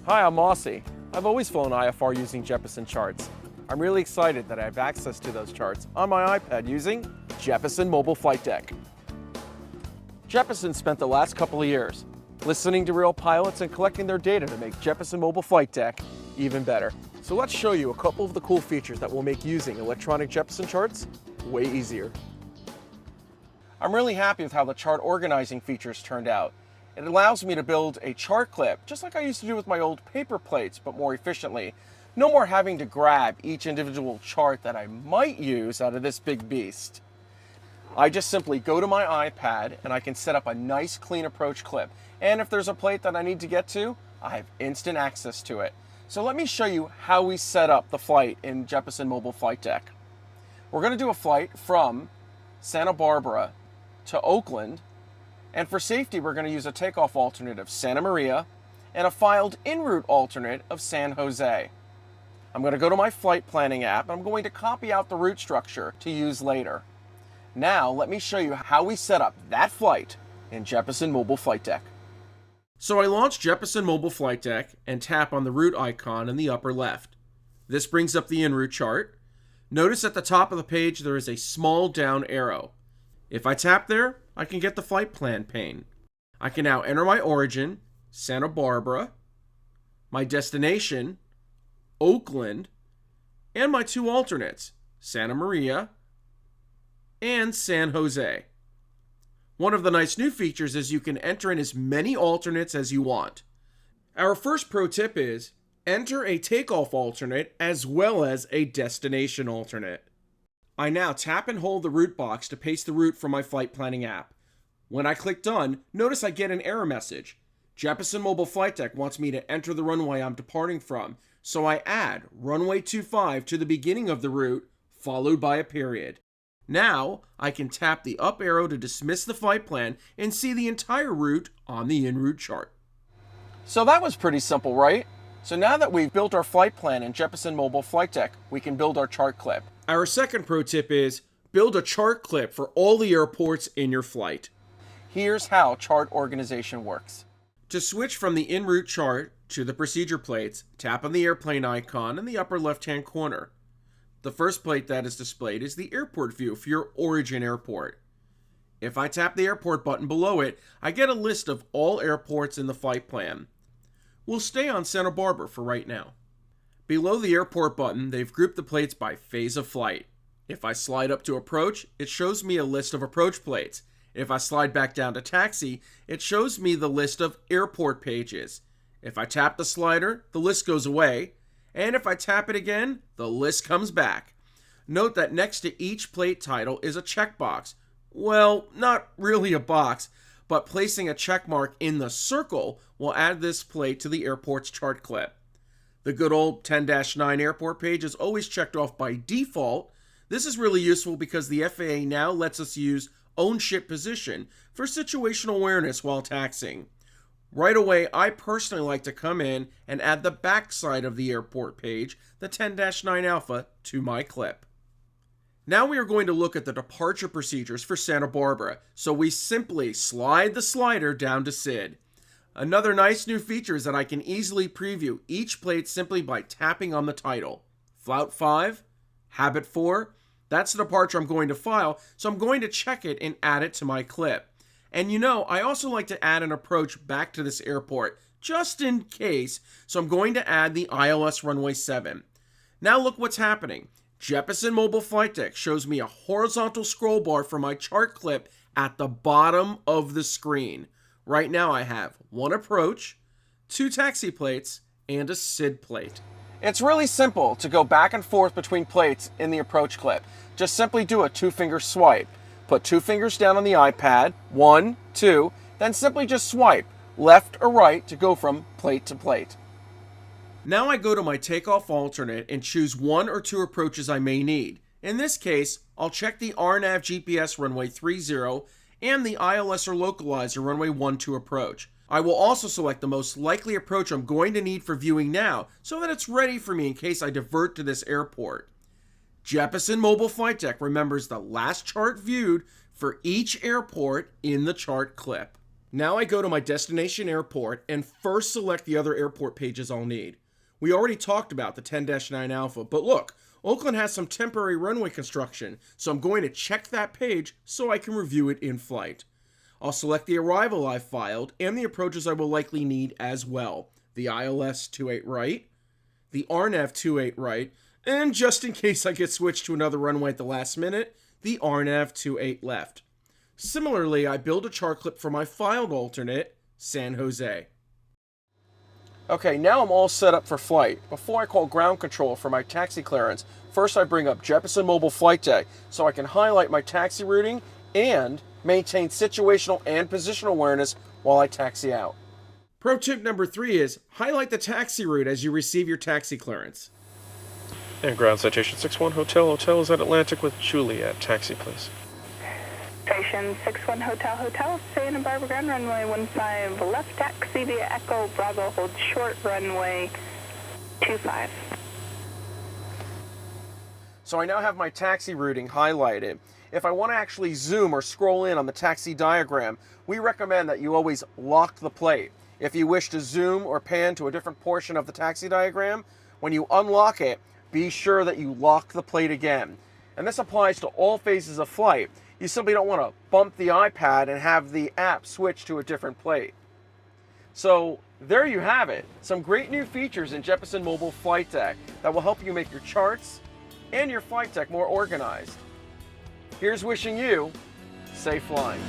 Hi, I'm Mossy. I've always flown IFR using Jeppesen charts. I'm really excited that I have access to those charts on my iPad using Jeppesen Mobile Flight Deck. Jeppesen spent the last couple of years listening to real pilots and collecting their data to make Jeppesen Mobile Flight Deck even better. So let's show you a couple of the cool features that will make using electronic Jeppesen charts way easier. I'm really happy with how the chart organizing features turned out. It allows me to build a chart clip, just like I used to do with my old paper plates, but more efficiently. No more having to grab each individual chart that I might use out of this big beast. I just simply go to my iPad and I can set up a nice clean approach clip. And if there's a plate that I need to get to, I have instant access to it. So let me show you how we set up the flight in Jeppesen Mobile Flight Deck. We're going to do a flight from Santa Barbara to Oakland. And for safety, we're going to use a takeoff alternate of Santa Maria and a filed en route alternate of San Jose. I'm going to go to my flight planning app and I'm going to copy out the route structure to use later. Now, let me show you how we set up that flight in Jeppesen Mobile Flight Deck. So I launch Jeppesen Mobile Flight Deck and tap on the route icon in the upper left. This brings up the en route chart. Notice at the top of the page there is a small down arrow. If I tap there, I can get the flight plan pane. I can now enter my origin, Santa Barbara, my destination, Oakland, and my two alternates, Santa Maria and San Jose. One of the nice new features is you can enter in as many alternates as you want. Our first pro tip is enter a takeoff alternate as well as a destination alternate. I now tap and hold the route box to paste the route from my flight planning app. When I click done, notice I get an error message. Jeppesen Mobile Flight Deck wants me to enter the runway I'm departing from, so I add runway 25 to the beginning of the route, followed by a period. Now, I can tap the up arrow to dismiss the flight plan and see the entire route on the en route chart. So that was pretty simple, right? So now that we've built our flight plan in Jeppesen Mobile Flight Deck, we can build our chart clip. Our second pro tip is build a chart clip for all the airports in your flight. Here's how chart organization works. To switch from the en route chart to the procedure plates, tap on the airplane icon in the upper left-hand corner. The first plate that is displayed is the airport view for your origin airport. If I tap the airport button below it, I get a list of all airports in the flight plan. We'll stay on Santa Barbara for right now. Below the airport button, they've grouped the plates by phase of flight. If I slide up to approach, it shows me a list of approach plates. If I slide back down to taxi, it shows me the list of airport pages. If I tap the slider, the list goes away. And if I tap it again, the list comes back. Note that next to each plate title is a checkbox. Well, not really a box, but placing a check mark in the circle will add this plate to the airport's chart clip. The good old 10-9 airport page is always checked off by default. This is really useful because the FAA now lets us use own ship position for situational awareness while taxiing. Right away, I personally like to come in and add the backside of the airport page, the 10-9 Alpha, to my clip. Now we are going to look at the departure procedures for Santa Barbara, so we simply slide the slider down to SID. Another nice new feature is that I can easily preview each plate simply by tapping on the title. Flout 5, Habit 4, that's the departure I'm going to file, so I'm going to check it and add it to my clip. And you know, I also like to add an approach back to this airport, just in case, so I'm going to add the ILS runway 7. Now look what's happening. Jeppesen Mobile Flight Deck shows me a horizontal scroll bar for my chart clip at the bottom of the screen. Right now I have one approach, two taxi plates, and a SID plate. It's really simple to go back and forth between plates in the approach clip. Just simply do a two-finger swipe. Put two fingers down on the iPad, 1, 2, then simply just swipe left or right to go from plate to plate. Now I go to my takeoff alternate and choose one or two approaches I may need. In this case, I'll check the RNAV GPS runway 30 and the ILS or localizer runway 12 approach. I will also select the most likely approach I'm going to need for viewing now so that it's ready for me in case I divert to this airport. Jeppesen Mobile Flight Deck remembers the last chart viewed for each airport in the chart clip. Now I go to my destination airport and first select the other airport pages I'll need. We already talked about the 10-9 Alpha, but look, Oakland has some temporary runway construction, so I'm going to check that page so I can review it in flight. I'll select the arrival I've filed and the approaches I will likely need as well. The ILS 28 right, the RNAV 28 right, and just in case I get switched to another runway at the last minute, the RNAV 28 left. Similarly, I build a chart clip for my filed alternate, San Jose. Okay, now I'm all set up for flight. Before I call ground control for my taxi clearance, first I bring up Jeppesen Mobile Flight Deck so I can highlight my taxi routing and maintain situational and positional awareness while I taxi out. Pro tip number 3 is highlight the taxi route as you receive your taxi clearance. And ground citation 61 Hotel. Hotel is at Atlantic with Juliet. Taxi, please. Station 61 Hotel, Santa Barbara Ground, runway 15 left, taxi via Echo Bravo, hold short, runway 25. So I now have my taxi routing highlighted. If I want to actually zoom or scroll in on the taxi diagram, we recommend that you always lock the plate. If you wish to zoom or pan to a different portion of the taxi diagram, when you unlock it, be sure that you lock the plate again. And this applies to all phases of flight. You simply don't want to bump the iPad and have the app switch to a different plate. So there you have it. Some great new features in Jeppesen Mobile Flight Deck that will help you make your charts and your flight deck more organized. Here's wishing you safe flying.